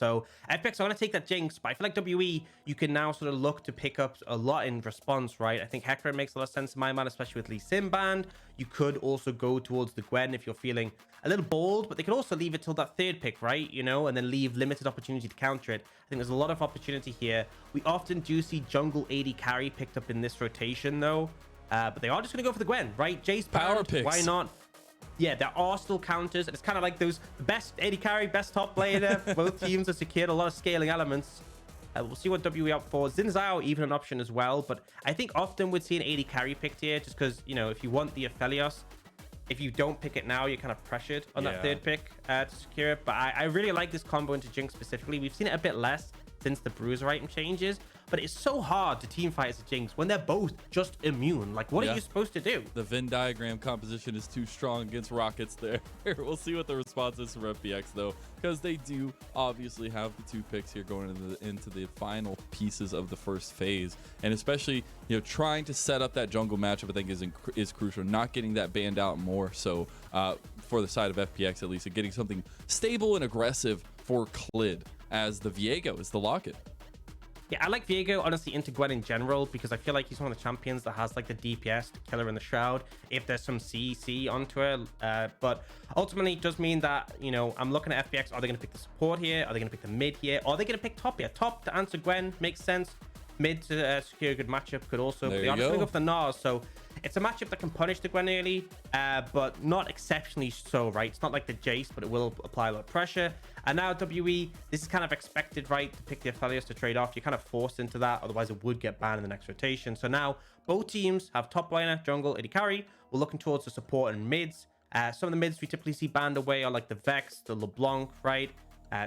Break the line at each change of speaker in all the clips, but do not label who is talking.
So FPX are going to take that Jinx, but I feel like WE, you can now sort of look to pick up a lot in response, right? I think Hector makes a lot of sense in my mind, especially with Lee Sin banned. You could also go towards the Gwen if you're feeling a little bold, but they could also leave it till that third pick, right? You know, and then leave limited opportunity to counter it. I think there's a lot of opportunity here. We often do see jungle AD carry picked up in this rotation, though. But they are just going to go for the Gwen, right? Jace
Power picks.
Why not? Yeah, there are still counters, and it's kind of like those best AD carry, best top laner. Both teams are secured a lot of scaling elements. We'll see what WE up for. Zhao even an option as well, but I think often we'd see an AD carry picked here, just because, you know, if you want the Aphelios, if you don't pick it now, you're kind of pressured on that third pick to secure it. But I really like this combo into Jinx specifically. We've seen it a bit less since the Bruiser item changes, but it's so hard to team fight as a Jinx when they're both just immune. Like, what are you supposed to do?
The Venn diagram composition is too strong against Rockets there. We'll see what the response is from FPX, though, because they do obviously have the 2 picks here going into the final pieces of the first phase. And especially, you know, trying to set up that jungle matchup, I think, is crucial. Not getting that banned out more so for the side of FPX, at least, and getting something stable and aggressive for Clid, as the Viego is the lock-in.
Yeah, I like Viego, honestly, into Gwen in general, because I feel like he's one of the champions that has, like, the DPS to kill her in the Shroud if there's some CC onto her. But ultimately, it does mean that, you know, I'm looking at FPX. Are they going to pick the support here? Are they going to pick the mid here? Are they going to pick top here? Top to answer Gwen makes sense. Mid to secure a good matchup could also. But they are just going to go for the Gnar, so it's a matchup that can punish the Gwen early, but not exceptionally so, right? It's not like the Jace, but it will apply a lot of pressure. And now WE, this is kind of expected, right? To pick the Aphelios to trade off. You're kind of forced into that, otherwise it would get banned in the next rotation. So now both teams have top laner, jungle, AD carry. We're looking towards the support and mids. Some of the mids we typically see banned away are like the Vex, the LeBlanc, right?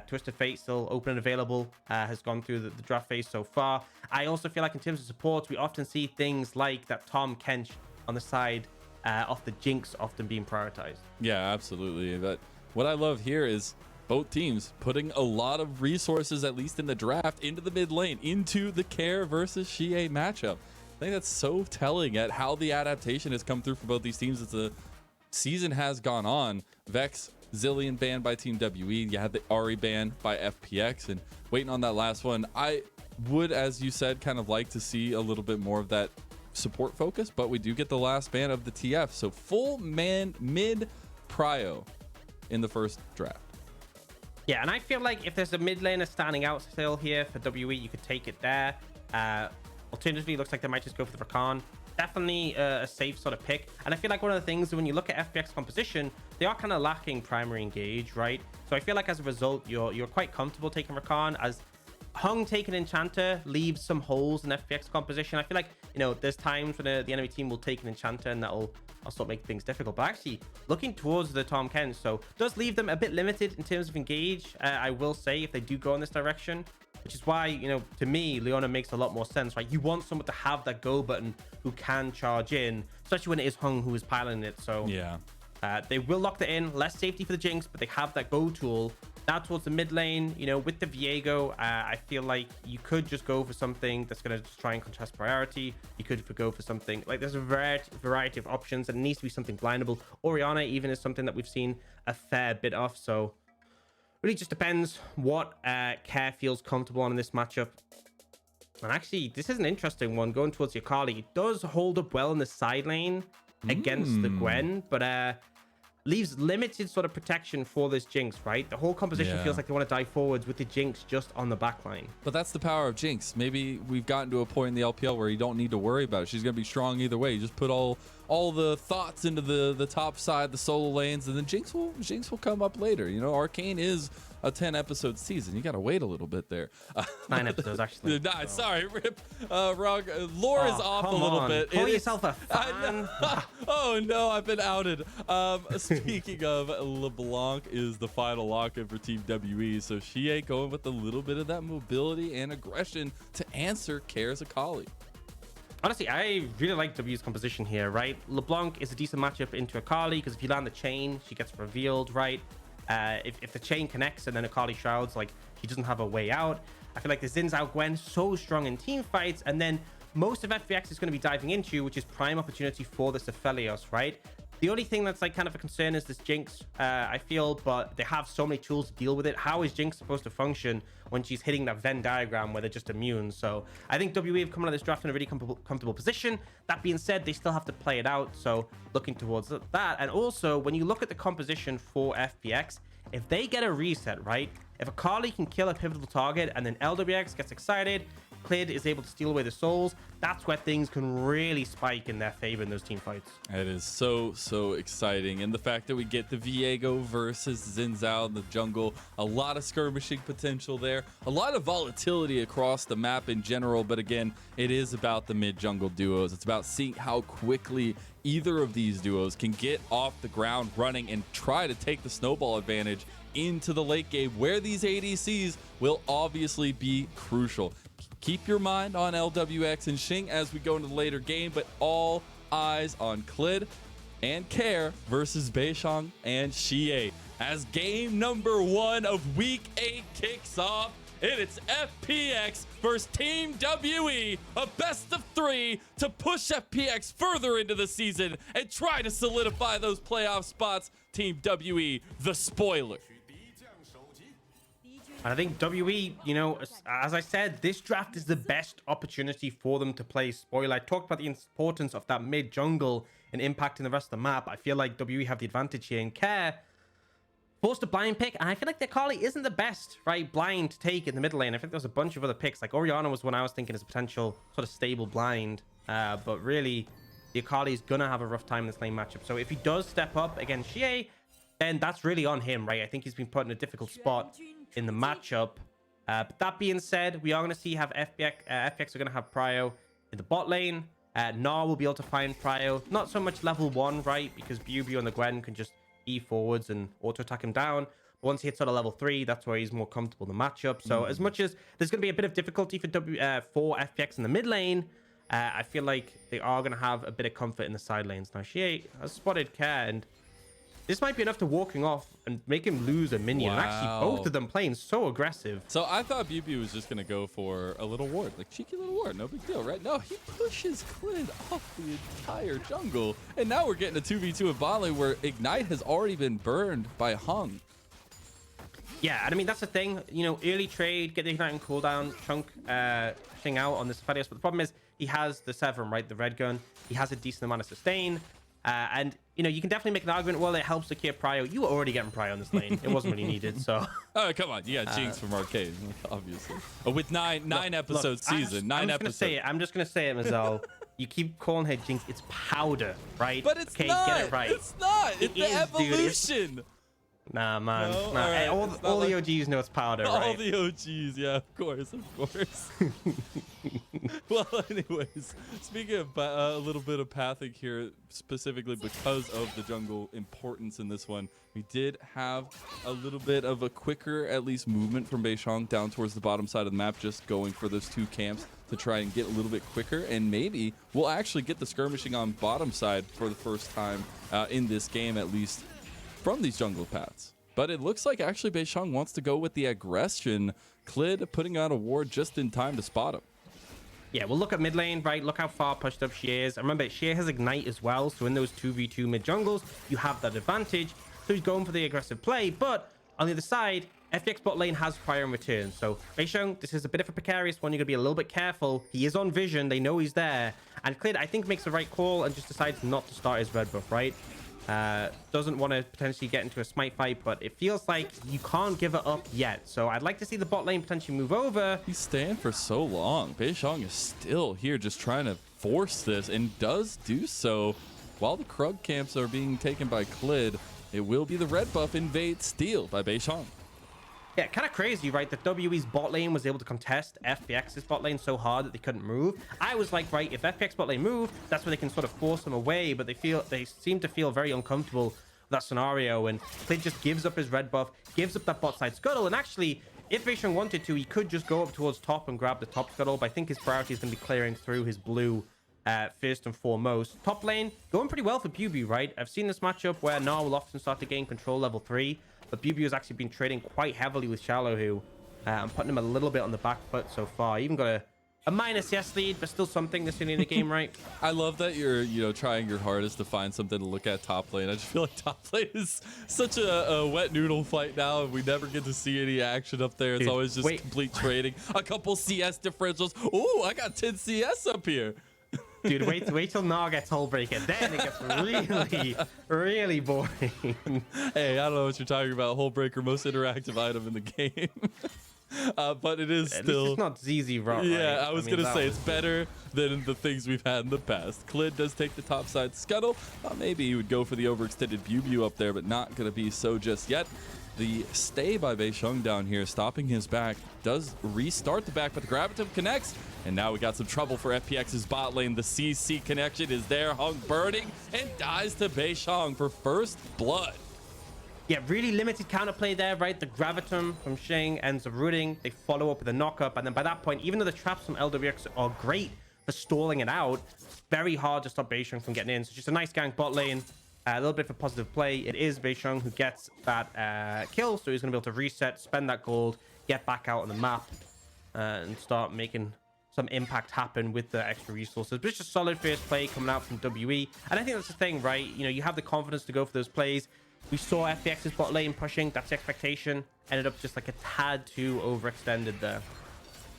Twisted Fate still open and available, has gone through the draft phase so far. I also feel like in terms of supports, we often see things like that Tom Kench on the side of the Jinx often being prioritized.
Yeah, absolutely. But what I love here is both teams putting a lot of resources, at least in the draft, into the mid lane, into the Care versus Xie matchup. I think that's so telling at how the adaptation has come through for both these teams as the season has gone on. Vex, Zillion banned by Team WE. You had the Ahri ban by FPX, and waiting on that last one. I would, as you said, kind of like to see a little bit more of that support focus, but we do get the last ban of the TF. So full man mid prio in the first draft.
Yeah, and I feel like if there's a mid laner standing out still here for WE, you could take it there. Alternatively, it looks like they might just go for the Rakan. Definitely a safe sort of pick. And I feel like one of the things, when you look at FPX composition, they are kind of lacking primary engage, right? So I feel like as a result, you're quite comfortable taking Rakan, as Hung taking Enchanter leaves some holes in FPX composition. I feel like, you know, there's times when the enemy team will take an Enchanter and that'll also make things difficult. But actually, looking towards the Tom Ken, so does leave them a bit limited in terms of engage, I will say, if they do go in this direction. Which is why, you know, to me, Leona makes a lot more sense, right? You want someone to have that go button who can charge in, especially when it is Hung who is piloting it. So
yeah,
they will lock that in. Less safety for the Jinx, but they have that go tool. Now towards the mid lane, you know, with the Viego, I feel like you could just go for something that's going to just try and contest priority. You could go for something like, there's a variety of options, and it needs to be something blindable. Orianna even is something that we've seen a fair bit of. So really just depends what Care feels comfortable on in this matchup. And actually, this is an interesting one going towards the Akali. It does hold up well in the side lane against the Gwen, but leaves limited sort of protection for this Jinx, right? The whole composition feels like they want to dive forwards with the Jinx just on the back line.
But that's the power of Jinx. Maybe we've gotten to a point in the LPL where you don't need to worry about it. She's going to be strong either way. You just put all the thoughts into the top side, the solo lanes, and then Jinx will come up later. You know, Arcane is a 10-episode season. You got to wait a little bit there.
9 episodes, actually.
Nah, sorry, Rip. Wrong. Lore is off a little bit.
Call yourself a fan.
Oh, no, I've been outed. Speaking of, LeBlanc is the final lock-in for Team WE. So she ain't going with a little bit of that mobility and aggression to answer Care's Akali.
Honestly, I really like W's composition here, right? LeBlanc is a decent matchup into Akali, because if you land the chain, she gets revealed, right? If the chain connects and then Akali shrouds, like, he doesn't have a way out. I feel like the Zhao Gwen so strong in team fights, and then most of FPX is going to be diving into, which is prime opportunity for this Aphelios, right? The only thing that's like kind of a concern is this Jinx, I feel, but they have so many tools to deal with it. How is Jinx supposed to function when she's hitting that Venn diagram where they're just immune? So I think WE have come out of this draft in a really comfortable position. That being said, they still have to play it out. So looking towards that. And also, when you look at the composition for FPX, if they get a reset, right? If Akali can kill a pivotal target and then LWX gets excited, Clid is able to steal away the souls, that's where things can really spike in their favor in those team fights.
It is so exciting. And the fact that we get the Viego versus Zhao in the jungle, a lot of skirmishing potential there, a lot of volatility across the map in general. But again, it is about the mid jungle duos. It's about seeing how quickly either of these duos can get off the ground running and try to take the snowball advantage into the late game, where these ADCs will obviously be crucial. Keep your mind on LWX and Xing as we go into the later game, but all eyes on Clid and Care versus Beichuan and Xie as game number 1 of week 8 kicks off. And it's FPX versus Team WE, a best of 3 to push FPX further into the season and try to solidify those playoff spots. Team WE, the spoiler.
And I think WE, you know, as I said, this draft is the best opportunity for them to play spoiler. I talked about the importance of that mid jungle and impacting the rest of the map. I feel like WE have the advantage here in Care. Forced a blind pick, and I feel like the Akali isn't the best, right, blind to take in the mid lane. I think there's a bunch of other picks. Like Orianna was one I was thinking as a potential sort of stable blind. But really, the Akali is going to have a rough time in this lane matchup. So if he does step up against Xie, then that's really on him, right? I think he's been put in a difficult spot in the matchup. But that being said, we are going to see FPX are going to have prio in the bot lane. Gnar will be able to find prio. Not so much level 1, right? Because BiuBiu and the Gwen can just E forwards and auto attack him down. But once he hits sort of level 3, that's where he's more comfortable in the matchup. So as much as there's going to be a bit of difficulty for FPX in the mid lane, I feel like they are going to have a bit of comfort in the side lanes. Now, Xie has spotted Care, and this might be enough to walking off and make him lose a minion.
Wow.
And actually, both of them playing so aggressive.
So I thought BiuBiu was just going to go for a little ward, like cheeky little ward, no big deal, right? No, he pushes Clid off the entire jungle. And now we're getting a 2v2 at bot lane where Ignite has already been burned by Hung.
Yeah, and I mean, that's the thing. You know, early trade, get the Ignite and cooldown, chunk thing out on this Aphelios. But the problem is he has the Severum, right? The red gun. He has a decent amount of sustain. And, you know, you can definitely make an argument, well, it helps secure prio. You were already getting prio on this lane. It wasn't really needed, so.
Oh, come on. You got Jinx from Arcade, obviously. With nine episode season, nine episodes.
I'm just going to say it, Mazel. You keep calling her Jinx. It's powder, right?
But it's
okay,
not.
Get it right.
It's not. It's the evolution.
Dude, nah, man.
No?
Nah.
Right.
All the OGs know it's powder, right?
All the OGs, yeah, of course. Well, anyways, speaking of a little bit of pathing here, specifically because of the jungle importance in this one, we did have a little bit of a quicker, at least, movement from Beichuan down towards the bottom side of the map, just going for those 2 camps to try and get a little bit quicker, and maybe we'll actually get the skirmishing on bottom side for the first time in this game, at least from these jungle paths. But it looks like actually Beichuan wants to go with the aggression. Clid putting out a ward just in time to spot him.
Yeah, we'll look at mid lane, right? Look how far pushed up Xie is. And remember, Xie has Ignite as well. So in those 2v2 mid jungles, you have that advantage. So he's going for the aggressive play. But on the other side, FPX bot lane has fire in return. So Beichuan, this is a bit of a precarious one. You're going to be a little bit careful. He is on vision. They know he's there. And Clid, I think, makes the right call and just decides not to start his red buff, right? Doesn't want to potentially get into a smite fight, but it feels like you can't give it up yet. So I'd like to see the bot lane potentially move over.
He's staying for so long. Beichuan is still here just trying to force this, and does do so while the Krug camps are being taken by Clid. It will be the red buff invade steal by Beichuan.
Yeah, kind of crazy, right? That WE's bot lane was able to contest FPX's bot lane so hard that they couldn't move. I was like, right, if FPX bot lane move, that's where they can sort of force them away, but they seem to feel very uncomfortable with that scenario, and Clid just gives up his red buff, gives up that bot side scuttle, and actually, if Beichuan wanted to, he could just go up towards top and grab the top scuttle, but I think his priority is going to be clearing through his blue first and foremost. Top lane, going pretty well for BiuBiu, right? I've seen this matchup where Gnar will often start to gain control level 3, but BiuBiu has actually been trading quite heavily with xiaolaohu. I'm putting him a little bit on the back foot so far. Even got a a minus yes lead, but still something this early in the game, right?
I love that you're, trying your hardest to find something to look at top lane. I just feel like top lane is such a wet noodle fight now, and we never get to see any action up there. It's always just complete trading. A couple CS differentials. Ooh, I got 10 CS up here.
Dude, wait till Gnar gets Hullbreaker. Then it gets really, really boring.
Hey, I don't know what you're talking about. Hullbreaker, most interactive item in the game. But it is still.
It's not ZZ Rock.
Yeah,
right?
I was gonna say it's better than the things we've had in the past. Klid does take the top side scuttle. Maybe he would go for the overextended BiuBiu up there, but not gonna be so just yet. The stay by Beichuan down here, stopping his back, does restart the back, but the Gravitum connects. And now we got some trouble for FPX's bot lane. The CC connection is there, Hung burning, and dies to Beichuan for first blood.
Yeah, really limited counterplay there, right? The Gravitum from Shing ends up rooting. They follow up with a knock-up, and then by that point, even though the traps from Lwx are great for stalling it out, it's very hard to stop Beichuan from getting in. So just a nice gank bot lane, a little bit of positive play. It is Beichuan who gets that kill, so he's going to be able to reset, spend that gold, get back out on the map, and start making some impact happen with the extra resources. But it's just solid first play coming out from WE. And I think that's the thing, right? You have the confidence to go for those plays. We saw FPX's bot lane pushing. That's the expectation. Ended up just like a tad too overextended there.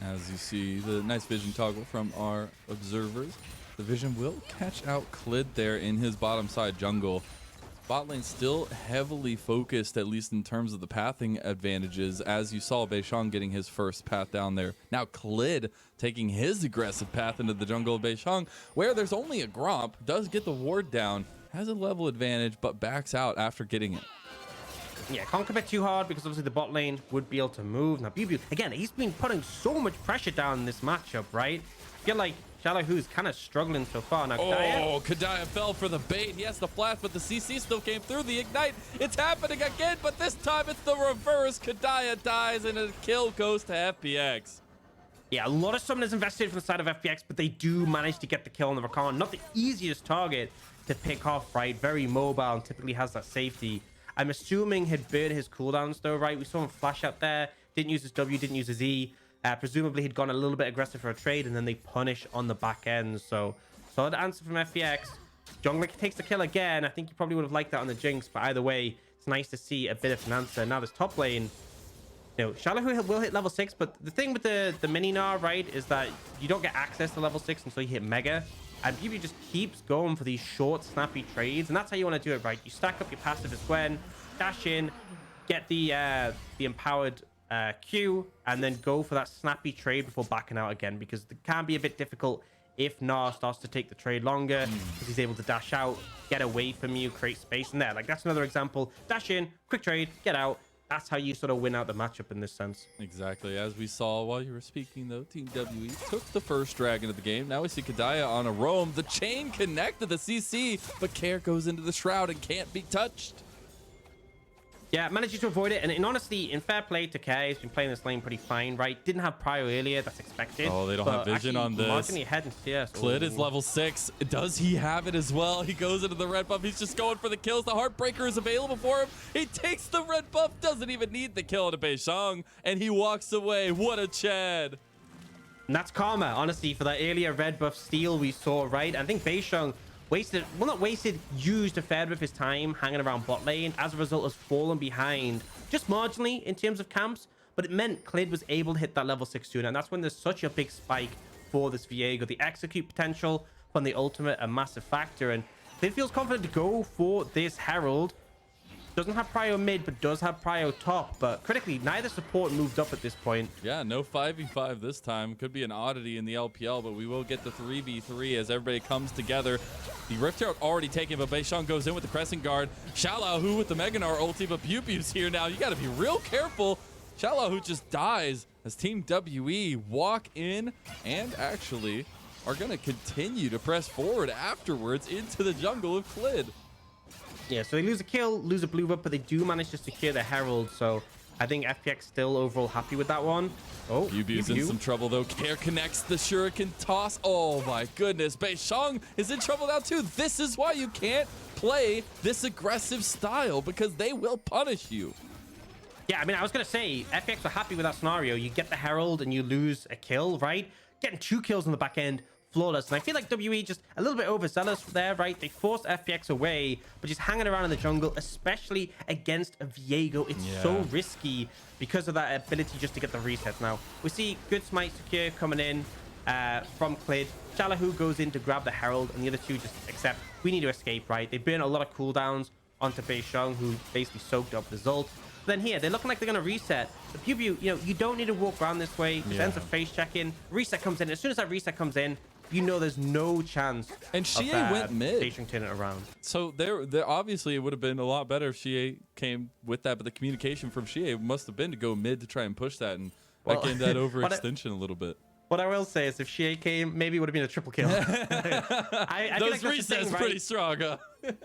As you see, the nice vision toggle from our observers. The vision will catch out Klid there in his bottom side jungle. Bot lane still heavily focused, at least in terms of the pathing advantages, as you saw Beichuan getting his first path down there. Now Klid taking his aggressive path into the jungle of Beichuan, where there's only a Gromp, does get the ward down, has a level advantage, but backs out after getting it.
Yeah, can't commit too hard because obviously the bot lane would be able to move. Now BiuBiu, again, he's been putting so much pressure down in this matchup, right? I feel like xiaolaohu is kind of struggling so far. Now,
Kedaya fell for the bait. Yes, the flash, but the CC still came through. The ignite, it's happening again, but this time it's the reverse. Kedaya dies, and a kill goes to FPX.
Yeah, a lot of summoners invested from the side of FPX, but they do manage to get the kill on the Rakan. Not the easiest target to pick off, right? Very mobile and typically has that safety. I'm assuming he'd burn his cooldowns though, right? We saw him flash out there, didn't use his W, didn't use his E. Presumably he'd gone a little bit aggressive for a trade, and then they punish on the back end. So solid answer from FPX. Jungler takes the kill again. I think you probably would have liked that on the Jinx, but either way, it's nice to see a bit of an answer. Now this top lane, xiaolaohu will hit level 6, but the thing with the mini Gnar, right, is that you don't get access to level 6 until you hit Mega. And BiuBiu just keeps going for these short, snappy trades, and that's how you want to do it, right? You stack up your passive as Gwen, dash in, get the empowered Q, and then go for that snappy trade before backing out again, because it can be a bit difficult if Gnar starts to take the trade longer, because he's able to dash out, get away from you, create space in there. Like, that's another example. Dash in, quick trade, get out. That's how you sort of win out the matchup in this sense.
Exactly. As we saw while you were speaking, though, Team WE took the first dragon of the game. Now we see Kedaya on a roam. The chain connected the CC, but Care goes into the shroud and can't be touched.
Yeah, managed to avoid it. And honestly, in fair play to Care, he's been playing this lane pretty fine, right? Didn't have prio earlier. That's expected.
Oh, they don't have vision on this.
Marginally ahead in CS.
Klid is level 6. Does he have it as well? He goes into the red buff. He's just going for the kills. The Heartbreaker is available for him. He takes the red buff. Doesn't even need the kill to Beichuan. And he walks away. What a Chad.
And that's karma, honestly, for that earlier red buff steal we saw, right? I think Beichuan used a fair bit of his time hanging around bot lane. As a result, has fallen behind just marginally in terms of camps, but it meant Klid was able to hit that level 6 soon, and that's when there's such a big spike for this Viego. The execute potential from the ultimate, a massive factor, and Klid feels confident to go for this Herald. Doesn't have prio mid, but does have prio top. But critically, neither support moved up at this point.
Yeah, no 5v5 this time. Could be an oddity in the LPL, but we will get the 3v3 as everybody comes together. The Rift Herald already taken, but Beichuan goes in with the Crescent Guard. xiaolaohu with the Mega Gnar ulti, but BiuBiu's here now. You got to be real careful. xiaolaohu just dies as Team WE walk in and actually are going to continue to press forward afterwards into the jungle of Klid.
Yeah, so they lose a kill, lose a blue buff, but they do manage to secure the Herald. So I think FPX still overall happy with that one. Oh,
BiuBiu's in some trouble though. Care connects the shuriken toss. Oh my goodness. Beichuan is in trouble now too. This is why you can't play this aggressive style, because they will punish you. Yeah,
I mean, I was going to say, FPX are happy with that scenario. You get the Herald and you lose a kill, right? getting 2 kills on the back end. Flawless. And I feel like WE just a little bit overzealous there, right? They forced FPX away, but just hanging around in the jungle, especially against a Viego. It's so risky because of that ability just to get the resets. Now, we see good smite secure coming in from Klid. xiaolaohu goes in to grab the Herald, and the other two just accept we need to escape, right? They burn a lot of cooldowns onto Beichuan, who basically soaked up the Zult. Then here, they're looking like they're going to reset. The BiuBiu, you know, you don't need to walk around this way. Just ends a face check-in. Reset comes in. As soon as that reset comes in, you know there's no chance.
And Xie went mid.
Turning it around.
So there obviously it would have been a lot better if Xie came with that, but the communication from Xie must have been to go mid to try and push that and gain that overextension a little bit.
What I will say is if Xie came, maybe it would have been a triple kill. I
Those feel like resets right? Pretty strong, huh?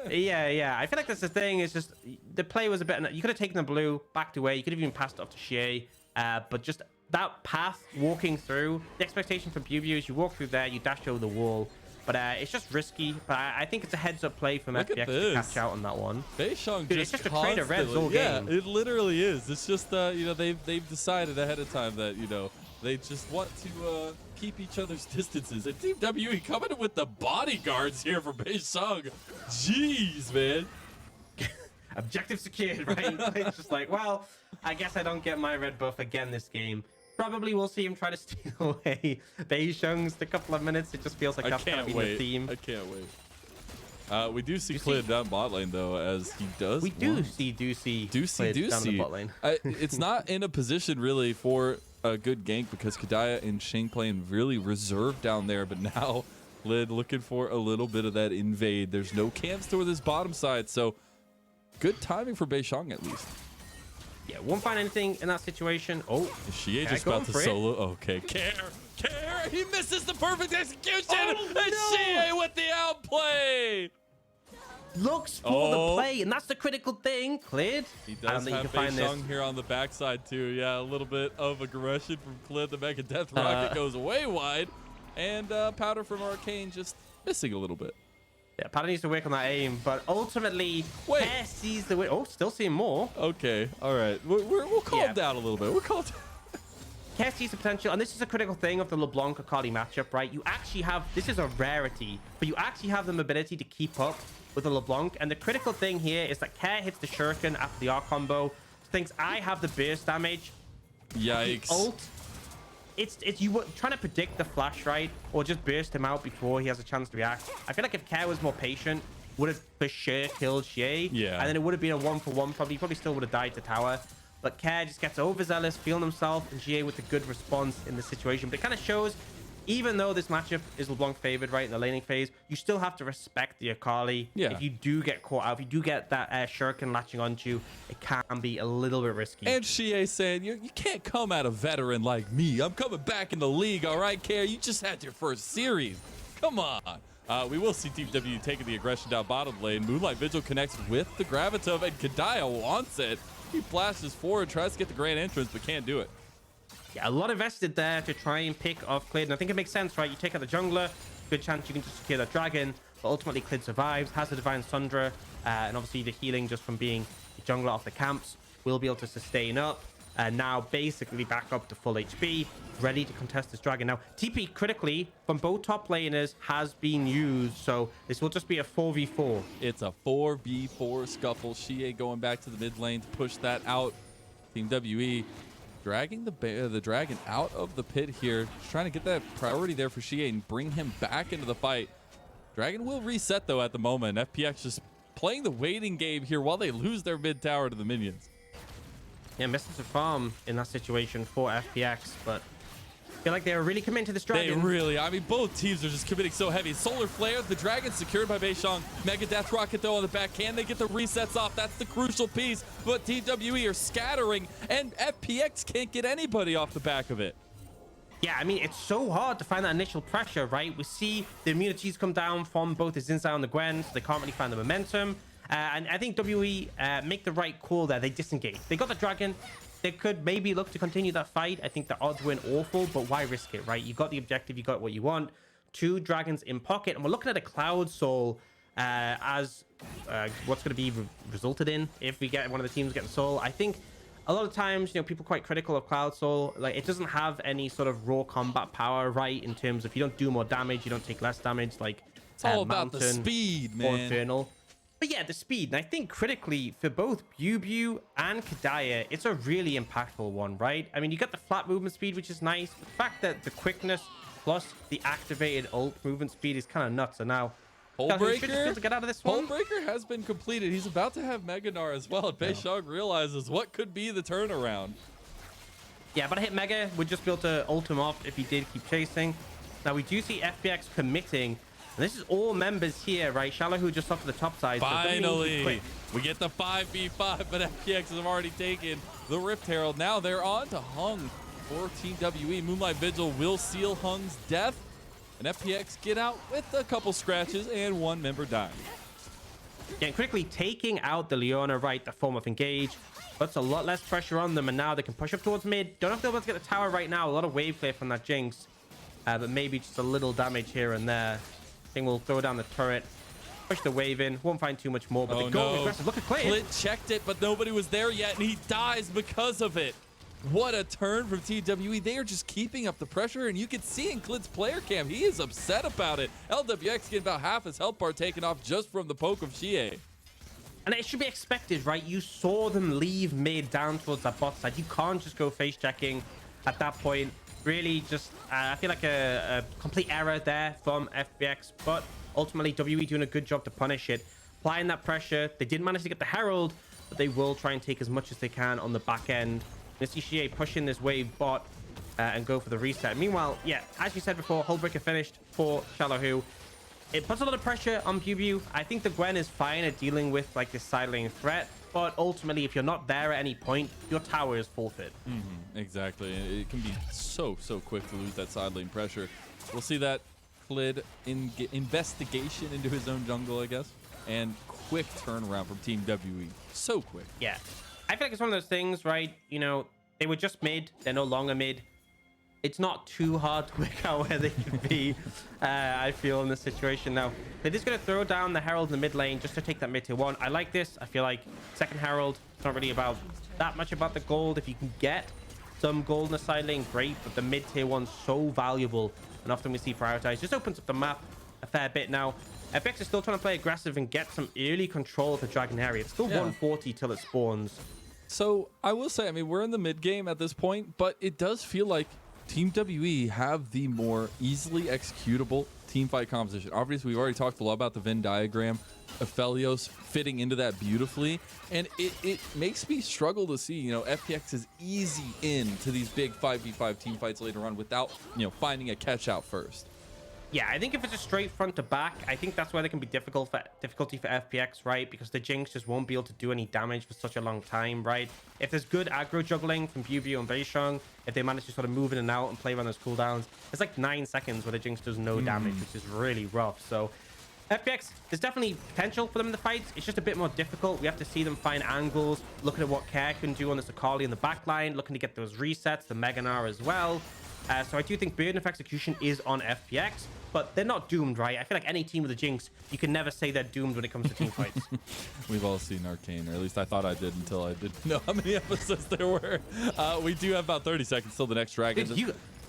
yeah. I feel like that's the thing. It's just the play was a bit. You could have taken the blue, backed away. You could have even passed it off to Xie, but just that path walking through, the expectation for BiuBiu is you walk through there, you dash over the wall, but it's just risky. But I think it's a heads-up play from FPX to catch out on that one.
Beichuan
it's just a trade of reds all game.
Yeah, it literally is. It's just you know, they've decided ahead of time that, you know, they just want to keep each other's distances. And Team WE coming in with the bodyguards here for Beichuan. Jeez, man.
Objective secured, right? It's just like, well, I guess I don't get my red buff again this game. Probably we'll see him try to steal away Beichuan's a couple of minutes. It just feels like that's kind of the theme.
I can't wait. We do see Klid down bot lane though, as he does.
We do see Klid down the bot lane.
It's not in a position really for a good gank because Kedaya and Shing playing really reserved down there, but now Klid looking for a little bit of that invade. There's no camps toward this bottom side, so good timing for Beichuan at least.
Yeah, won't find anything in that situation. Oh,
is Xie just about to solo? Okay, care. He misses the perfect execution. Oh, and Xie with the outplay.
Looks for the play, and that's the critical thing. Klid.
He does have Beichuan here on the backside too. Yeah, a little bit of aggression from Klid. The Mega Death Rocket goes way wide, and Powder from Arcane just missing a little bit.
Yeah, Powder needs to work on that aim, but ultimately, Care sees the win. Oh, still seeing more.
Okay, all right. We'll calm down a little bit. We'll calm down.
Care sees the potential, and this is a critical thing of the LeBlanc Akali matchup, right? You actually have, this is a rarity, but you actually have the ability to keep up with the LeBlanc, and the critical thing here is that Care hits the Shuriken after the R combo, thinks I have the burst damage.
Yikes.
Ult. It's you were trying to predict the flash, right? Or just burst him out before he has a chance to react. I feel like if Care was more patient, would have for sure killed Xie.
Yeah.
And then it would have been a 1-for-1 probably. He probably still would have died to tower. But Care just gets overzealous, feeling himself, and Xie with a good response in the situation. But it kind of shows, even though this matchup is LeBlanc favored, right, in the laning phase, you still have to respect the Akali.
Yeah.
If you do get caught out, if you do get that Shuriken latching onto you, it can be a little bit risky.
And Xie saying, you can't come at a veteran like me. I'm coming back in the league, all right, Care? You just had your first series. Come on. We will see Team W taking the aggression down bottom lane. Moonlight Vigil connects with the Graviton, and Kedaya wants it. He flashes forward, tries to get the grand entrance, but can't do it.
Yeah, a lot invested there to try and pick off Klid. And I think it makes sense, right? You take out the jungler, good chance you can just secure that dragon. But ultimately, Klid survives, has the Divine Sundra, and obviously the healing just from being the jungler off the camps will be able to sustain up. And now basically back up to full HP, ready to contest this dragon. Now, TP critically from both top laners has been used, so this will just be a 4v4.
It's a 4v4 scuffle. Xie going back to the mid lane to push that out. Team WE dragging the dragon out of the pit here, just trying to get that priority there for Xie and bring him back into the fight. Dragon will reset though at the moment. FPX just playing the waiting game here while they lose their mid tower to the minions.
Yeah, missing to farm in that situation for FPX, but I feel like they were really committing to this dragon.
They really, I mean, both teams are just committing so heavy. Solar Flare, the dragon secured by Beichuan. Mega Death Rocket though on the back. Can they get the resets off? That's the crucial piece. But Team WE are scattering, and FPX can't get anybody off the back of it.
Yeah, I mean, it's so hard to find that initial pressure, right? We see the immunities come down from both the Xin Zhao and the Gwen, so they can't really find the momentum. And I think WE make the right call there. They disengage. They got the dragon. They could maybe look to continue that fight. I think the odds weren't awful, but why risk it, right? You got the objective. You got what you want. 2 dragons in pocket. And we're looking at a Cloud Soul as what's going to be resulted in if we get one of the teams get the soul. I think a lot of times, you know, people are quite critical of Cloud Soul. Like, it doesn't have any sort of raw combat power, right? In terms of, you don't do more damage, you don't take less damage, like
it's all about the speed, man.
Or Infernal. But yeah, the speed. And I think critically for both BiuBiu and Kedaya, it's a really impactful one, right? I mean, you got the flat movement speed, which is nice. The fact that the quickness plus the activated ult movement speed is kind of nuts. And now
Hullbreaker
to get out of this one.
Hullbreaker has been completed. He's about to have Mega Gnar as well. And Beichuan realizes what could be the turnaround.
Yeah, but I hit Mega would just be able to ult him off if he did keep chasing. Now we do see FPX committing. And this is all members here, right? xiaolaohu just off to the top side.
Finally, we get the 5v5, but FPX have already taken the Rift Herald. Now they're on to Hung for Team WE. Moonlight Vigil will seal Hung's death. And FPX get out with a couple scratches and one member dying.
Yeah, and quickly taking out the Leona, right? The form of engage. Puts a lot less pressure on them, and now they can push up towards mid. Don't know if they'll be able to get the tower right now. A lot of wave clear from that Jinx. But maybe just a little damage here and there. I think we'll throw down the turret. Push the wave in. Won't find too much more, but they go aggressive. Look at Clay.
Clit checked it, but nobody was there yet, and he dies because of it. What a turn from TWE. They are just keeping up the pressure, and you can see in Clit's player cam, he is upset about it. LWX getting about half his health bar taken off just from the poke of Xie.
And it should be expected, right? You saw them leave mid down towards that bot side. You can't just go face checking at that point. Really just, I feel like a complete error there from FPX, but ultimately WE doing a good job to punish it. Applying that pressure. They did manage to get the Herald, but they will try and take as much as they can on the back end. You see Xie pushing this wave bot and go for the reset. Meanwhile, yeah, as you said before, Hullbreaker finished for xiaolaohu. It puts a lot of pressure on BiuBiu. I think the Gwen is fine at dealing with like this side lane threat, but ultimately, if you're not there at any point, your tower is forfeit.
Exactly. It can be so quick to lose that side lane pressure. We'll see that Clid investigation into his own jungle, I guess, and quick turnaround from Team WE. So quick.
Yeah. I feel like it's one of those things, right? You know, they were just mid. They're no longer mid. It's not too hard to work out where they can be, I feel, in this situation. Now, they're just going to throw down the Herald in the mid lane just to take that mid tier 1. I like this. I feel like second Herald, it's not really about that much about the gold. If you can get some gold in the side lane, great. But the mid tier 1's so valuable. And often we see prioritized. Just opens up the map a fair bit now. FPX is still trying to play aggressive and get some early control of the Dragon area. It's still 140 till it spawns.
So I will say, I mean, we're in the mid game at this point, but it does feel like Team WE have the more easily executable team fight composition. Obviously, we've already talked a lot about the Venn diagram. Aphelios fitting into that beautifully. And it makes me struggle to see, you know, FPX is easy into these big 5v5 team fights later on without, you know, finding a catch out first.
Yeah, I think if it's a straight front to back, I think that's where there can be difficulty for FPX, right? Because the Jinx just won't be able to do any damage for such a long time, right? If there's good aggro juggling from BiuBiu and Beichuan, if they manage to sort of move in and out and play around those cooldowns, it's like 9 seconds where the Jinx does no damage, which is really rough. So FPX, there's definitely potential for them in the fights. It's just a bit more difficult. We have to see them find angles, looking at what Care can do on this Akali in the back line, looking to get those resets, the Mega Gnar as well. So I do think burden of execution is on FPX, but they're not doomed, right? I feel like any team with a Jinx, you can never say they're doomed when it comes to team fights.
We've all seen Arcane, or at least I thought I did until I didn't know how many episodes there were. We do have about 30 seconds till the next dragon.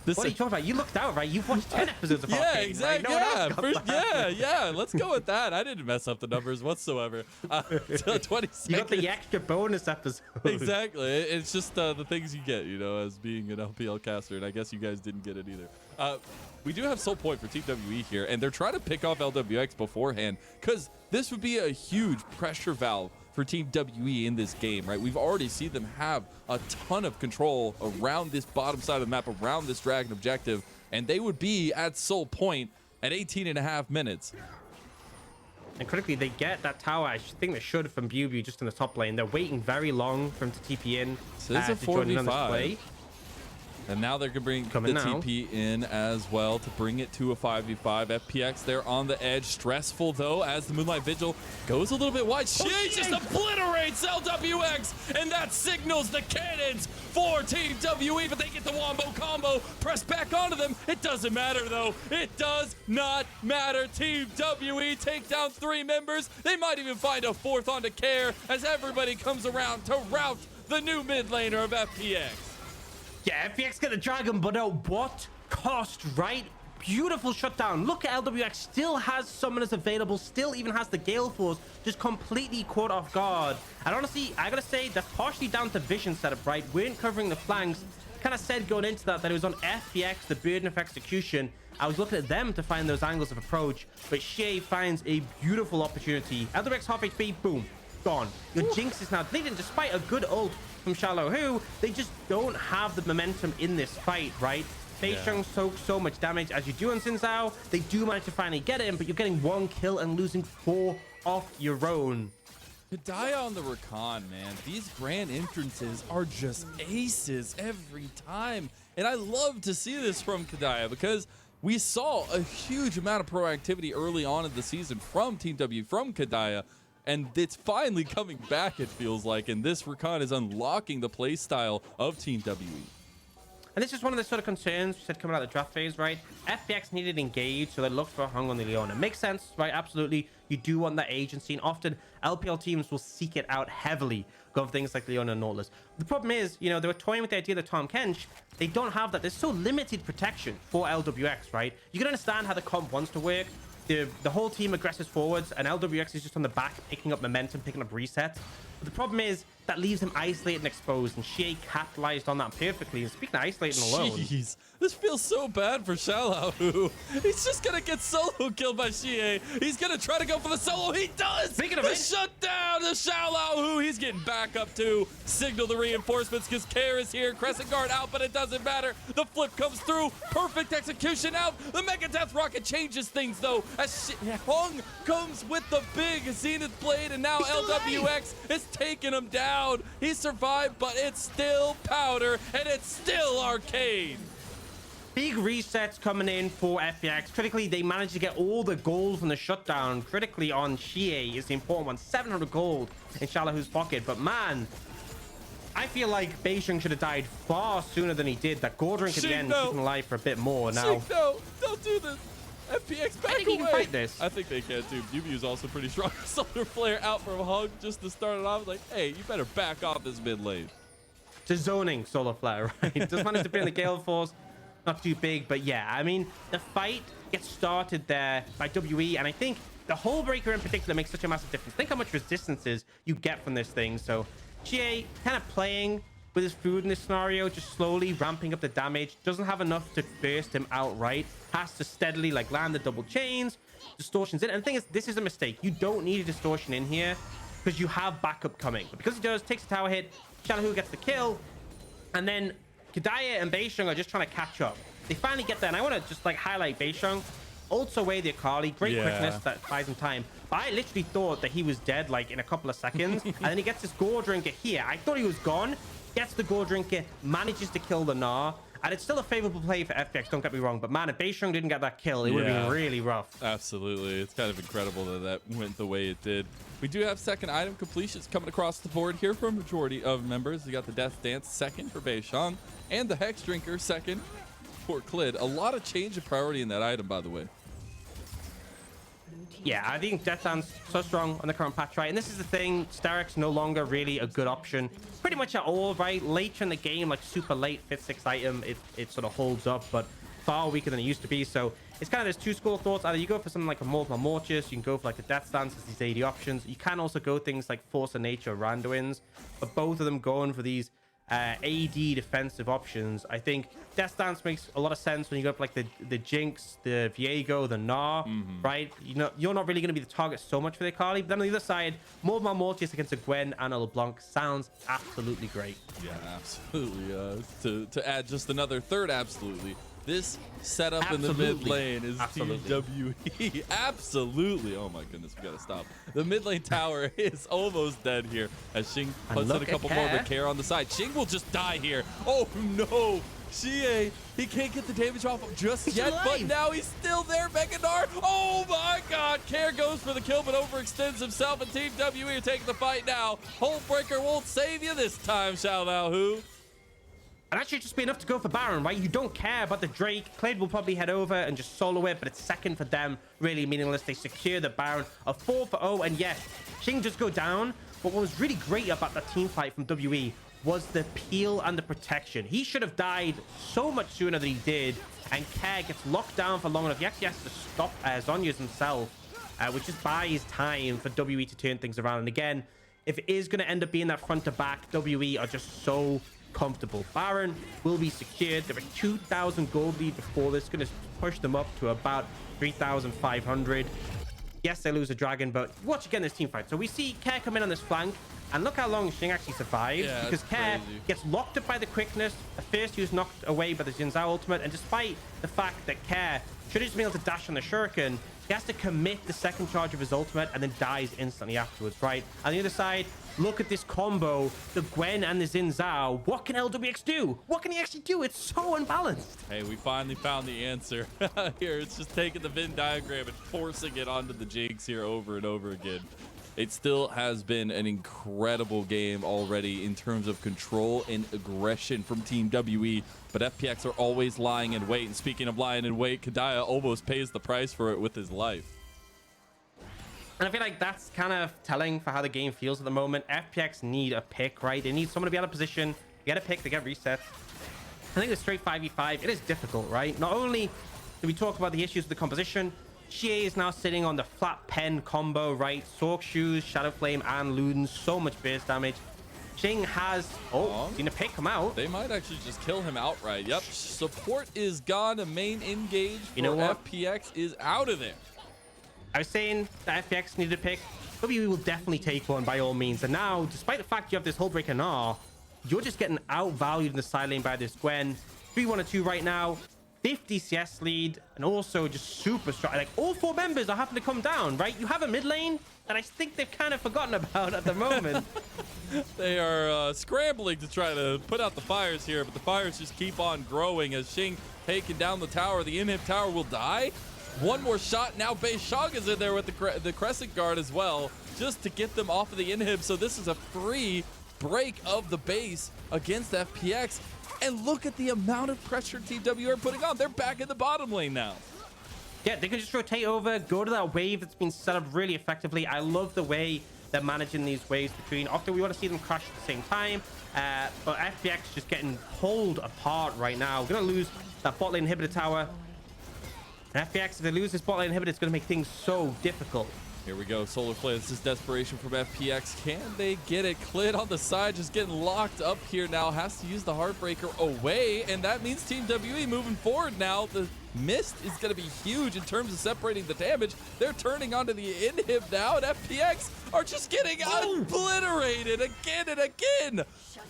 Dude, what are you talking about? You looked out, right? You've watched 10 episodes of Arcane.
Yeah, exactly.
Right?
Yeah. Let's go with that. I didn't mess up the numbers whatsoever. 20 seconds.
You got the extra bonus episode.
Exactly. It's just the things you get, you know, as being an LPL caster, and I guess you guys didn't get it either. We do have Soul Point for Team WE here, and they're trying to pick off LWX beforehand because this would be a huge pressure valve for Team WE in this game, right? We've already seen them have a ton of control around this bottom side of the map, around this dragon objective, and they would be at Soul Point at 18.5 minutes.
And critically, they get that tower. I think they should from BiuBiu just in the top lane. They're waiting very long for him to TP in.
So this is a 4v5. And now they're going to bring the TP in as well to bring it to a 5v5. FPX, they're on the edge. Stressful, though, as the Moonlight Vigil goes a little bit wide. She just obliterates LWX, and that signals the cannons for Team WE, but they get the wombo combo. Press back onto them. It doesn't matter, though. It does not matter. Team WE take down 3 members. They might even find a 4th onto Care as everybody comes around to rout the new mid laner of FPX.
Yeah, FPX get the dragon, but at what cost, right? Beautiful shutdown. Look at LWX, still has summoners available, still even has the Gale Force, just completely caught off guard. And honestly, I gotta say, that's partially down to vision setup, right? We weren't covering the flanks. Kind of said going into that it was on FPX, the burden of execution. I was looking at them to find those angles of approach, but Shea finds a beautiful opportunity. LWX half HP, boom, gone. Your Jinx is now deleted despite a good ult from xiaolaohu. They just don't have the momentum in this fight, right? Beichuan soaks so much damage as you do on Zhao. They do manage to finally get him, but you're getting 1 kill and losing 4 off your own.
Kedaya on the Rakan, man. These grand entrances are just aces every time. And I love to see this from Kedaya because we saw a huge amount of proactivity early on in the season from Team W, from Kedaya. And it's finally coming back, it feels like. And this Rakan is unlocking the play style of Team WE.
And this is one of the sort of concerns we said coming out of the draft phase, right? FPX needed engage, so they looked for a hung on the Leona. Makes sense, right? Absolutely. You do want that agency, and often LPL teams will seek it out heavily, go for things like Leona and Nautilus. The problem is, you know, they were toying with the idea that Tom Kench, they don't have that. There's so limited protection for LWX, right? You can understand how the comp wants to work. The whole team aggresses forwards, and LWX is just on the back, picking up momentum, picking up resets. But the problem is that leaves him isolated and exposed, and Shea capitalized on that perfectly. And speaking of isolating alone,
jeez, this feels so bad for xiaolaohu. He's just gonna get solo killed by Shea. He's gonna try to go for the solo. He does.
Speaking of
the
it,
shutdown of xiaolaohu. He's getting back up to signal the reinforcements because Care is here. Crescent Guard out, but it doesn't matter. The flip comes through. Perfect execution out. The Mega Death Rocket changes things though, as Hung comes with the big Zenith Blade, and now LWX is taking him down. He survived, but it's still powder, and it's still arcade.
Big resets coming in for FPX. Critically, they managed to get all the gold from the shutdown. Critically on Shea is the important one. 700 gold in xiaolaohu's pocket. But man, I feel like Beichuan should have died far sooner than he did. That gold drink at the end keeping alive for a bit more. Now,
no, don't do this. FPX back
I think
away.
he can fight this.
I think they can too. BiuBiu is also pretty strong. Solar Flare out from Hug just to start it off. Like, hey, you better back off this mid lane.
Just zoning Solar Flare, right? Just managed to bring the Gale Force. Not too big, but yeah, I mean, the fight gets started there by WE, and I think the whole breaker in particular makes such a massive difference. Think how much resistances you get from this thing. So Shea kind of playing with his food in this scenario, just slowly ramping up the damage. Doesn't have enough to burst him outright. Has to steadily like land the double chains, distortions in. And the thing is, this is a mistake. You don't need a distortion in here because you have backup coming. But because he does, takes a tower hit, xiaolaohu gets the kill, and then Kedaya and Beichuan are just trying to catch up. They finally get there, and I want to just like highlight Beichuan. Ults away the Akali, great quickness that buys him time. But I literally thought that he was dead like in a couple of seconds, and then he gets this gore drinker here. I thought he was gone. Gets the gore drinker, manages to kill the Gnar, and it's still a favorable play for FPX, don't get me wrong, but man, if Beichuan didn't get that kill, it would have been really rough.
Absolutely. It's kind of incredible that that went the way it did. We do have second item completions coming across the board here from majority of members. You got the Death Dance second for Beichuan, and the Hex Drinker second for Klid. A lot of change of priority in that item, by the way.
Yeah, I think Death Dance so strong on the current patch, right? And this is the thing, Starrick's no longer really a good option pretty much at all, right? Later in the game, like super late 5th, 6th item, it sort of holds up, but far weaker than it used to be. So it's kind of there's two school of thoughts. Either you go for something like a Multiple Mortis, you can go for like the Death Dance as these AD options. You can also go things like Force of Nature, Randuin's, but both of them going for these AD defensive options. I think Death Dance makes a lot of sense when you go up like the Jinx, the Viego, the Gnar, right? You know, you're not really going to be the target so much for the Akali, but then on the other side, Multiple Mortis against a Gwen and a LeBlanc sounds absolutely great.
Yeah, absolutely. To add just another third absolutely, this setup in the mid lane is TWE. Absolutely. Oh my goodness, we gotta stop. The mid lane tower is almost dead here as Xing puts in a couple more with Care on the side. Xing will just die here. Oh no. Xie, he can't get the damage off him just yet, but now he's still there. Mega Gnar. Oh my god. Care goes for the kill, but overextends himself, and Team WE are taking the fight now. Hullbreaker won't save you this time, xiaolaohu.
And actually just be enough to go for Baron, right? You don't care about the Drake. Klid will probably head over and just solo it, but it's second for them. Really meaningless. They secure the Baron. A 4-0, and yes, Xing just go down. But what was really great about that team fight from WE, was the peel and the protection. He should have died so much sooner than he did. And Kerr gets locked down for long enough. He actually has to stop Zhonya's himself, which just buys time for WE to turn things around. And again, if it is going to end up being that front to back, WE are just so comfortable. Baron will be secured. There were 2,000 gold lead before this, going to push them up to about 3,500. Yes, they lose a dragon, but watch again this team fight. So we see Kerr come in on this flank, and look how long Xing actually survives, because Kerr gets locked up by the quickness. First, he was knocked away by the Zhao ultimate, and despite the fact that Kerr should have just been able to dash on the shuriken, he has to commit the second charge of his ultimate and then dies instantly afterwards, right? On the other side, look at this combo, the Gwen and the Zhao. What can Lwx do? What can he actually do? It's so unbalanced.
Hey, we finally found the answer. Here, it's just taking the Venn diagram and forcing it onto the Jinx here over and over again. It still has been an incredible game already in terms of control and aggression from Team WE, but FPX are always lying in wait. And speaking of lying in wait, Kedaya almost pays the price for it with his life.
And I feel like that's kind of telling for how the game feels at the moment. FPX need a pick, right? They need someone to be out of position, get a pick, to get reset. I think the straight 5v5, it is difficult, right? Not only do we talk about the issues with the composition, Xie is now sitting on the flat pen combo, right? Sork shoes, Shadow Flame, and Luden. So much base damage. Xing has... seen a pick come out.
They might actually just kill him outright. Yep. Support is gone. The main engage for FPX is out of there.
I was saying that FPX needed a pick. WE will definitely take one by all means. And now, despite the fact you have this Hullbreaker Gnar, you're just getting outvalued in the side lane by this Gwen. 3-1-2 right now. 50 CS lead, and also just super strong. Like, all four members are having to come down, right? You have a mid lane that I think they've kind of forgotten about at the moment.
They are scrambling to try to put out the fires here, but the fires just keep on growing as Xing taking down the tower. The inhib tower will die. One more shot. Now Beichuan is in there with the Crescent Guard as well, just to get them off of the inhib. So this is a free break of the base against FPX. And look at the amount of pressure Team W are putting on. They're back in the bottom lane now.
Yeah, they can just rotate over, go to that wave that's been set up really effectively. I love the way they're managing these waves between. Often we want to see them crash at the same time, but FPX just getting pulled apart right now. We're going to lose that bot lane inhibitor tower. And FPX, if they lose this bot lane inhibitor, it's going to make things so difficult.
Here we go. Solar Flare. This is desperation from FPX. Can they get it? Clid on the side, just getting locked up here now. Has to use the Heartbreaker away, and that means Team WE moving forward now. The mist is going to be huge in terms of separating the damage. They're turning onto the inhib now, and FPX are just getting obliterated again and again.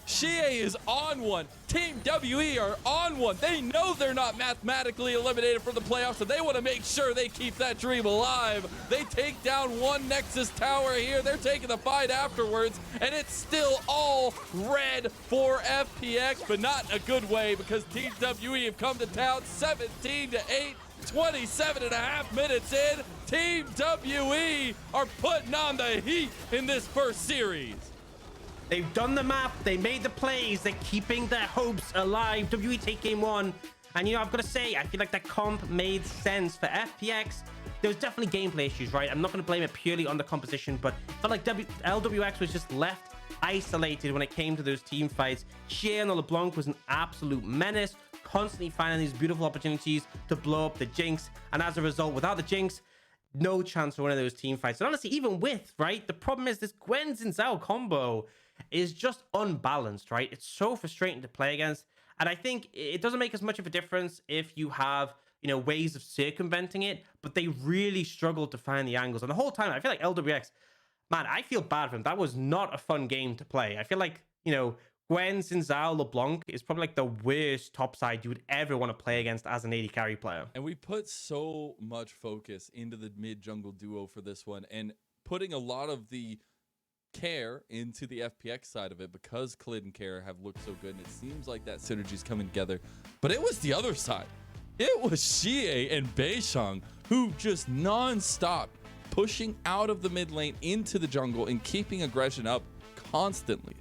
Xie is on one. Team WE are on one. They know they're not mathematically eliminated from the playoffs, and they want to make sure they keep that dream alive. They take down one Nexus tower here. They're taking the fight afterwards, and it's still all red for FPX, but not in a good way because Team WE have come to town 17-8. 27.5 minutes in. Team WE are putting on the heat in this first series.
They've done the map. They made the plays. They're keeping their hopes alive. WE take game one. And, you know, I've got to say, I feel like that comp made sense for FPX. There was definitely gameplay issues, right? I'm not going to blame it purely on the composition, but I felt like LWX was just left isolated when it came to those team fights. Xie and LeBlanc was an absolute menace, constantly finding these beautiful opportunities to blow up the Jinx. And as a result, without the Jinx, no chance for one of those team fights. And honestly, even with, right, the problem is this Gwen and Zhao combo is just unbalanced, right? It's so frustrating to play against. And I think it doesn't make as much of a difference if you have, you know, ways of circumventing it, but they really struggled to find the angles. And the whole time, I feel like LWX, man, I feel bad for him. That was not a fun game to play. I feel like, you know, Gwen, Zhao, LeBlanc is probably like the worst top side you would ever want to play against as an AD carry player.
And we put so much focus into the mid jungle duo for this one, and putting a lot of the care into the FPX side of it because Clid and Care have looked so good, and it seems like that synergy is coming together. But it was the other side. It was Xie and Beichuan who just non-stop pushing out of the mid lane into the jungle and keeping aggression up constantly.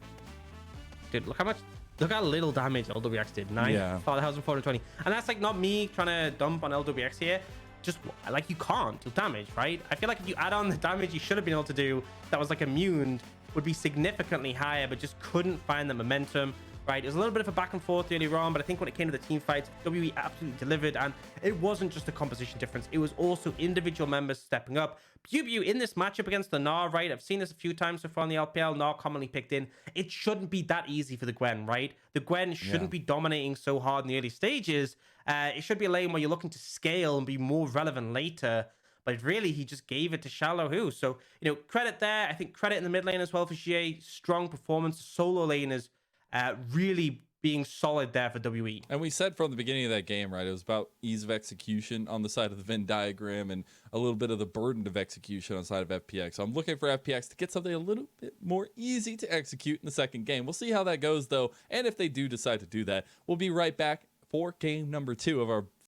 Dude, look how little damage LWX did. 5,420. And that's like not me trying to dump on LWX here. Just like, you can't do damage, right? I feel like if you add on the damage you should have been able to do that was like immune, would be significantly higher, but just couldn't find the momentum. Right, it was a little bit of a back and forth earlier on, but I think when it came to the team fights, WWE absolutely delivered, and it wasn't just a composition difference, it was also individual members stepping up. BiuBiu in this matchup against the Gnar, right? I've seen this a few times so far in the LPL. Gnar commonly picked in. It shouldn't be that easy for the Gwen, right? The Gwen shouldn't be dominating so hard in the early stages. It should be a lane where you're looking to scale and be more relevant later. But really, he just gave it to xiaolaohu. So, you know, credit there. I think credit in the mid lane as well for GA. Strong performance. Solo lane is really being solid there for WE.
And we said from the beginning of that game, right, it was about ease of execution on the side of the Venn diagram and a little bit of the burden of execution on the side of FPX. So I'm looking for FPX to get something a little bit more easy to execute in the second game. We'll see how that goes, though. And if they do decide to do that, we'll be right back for game number 2 of our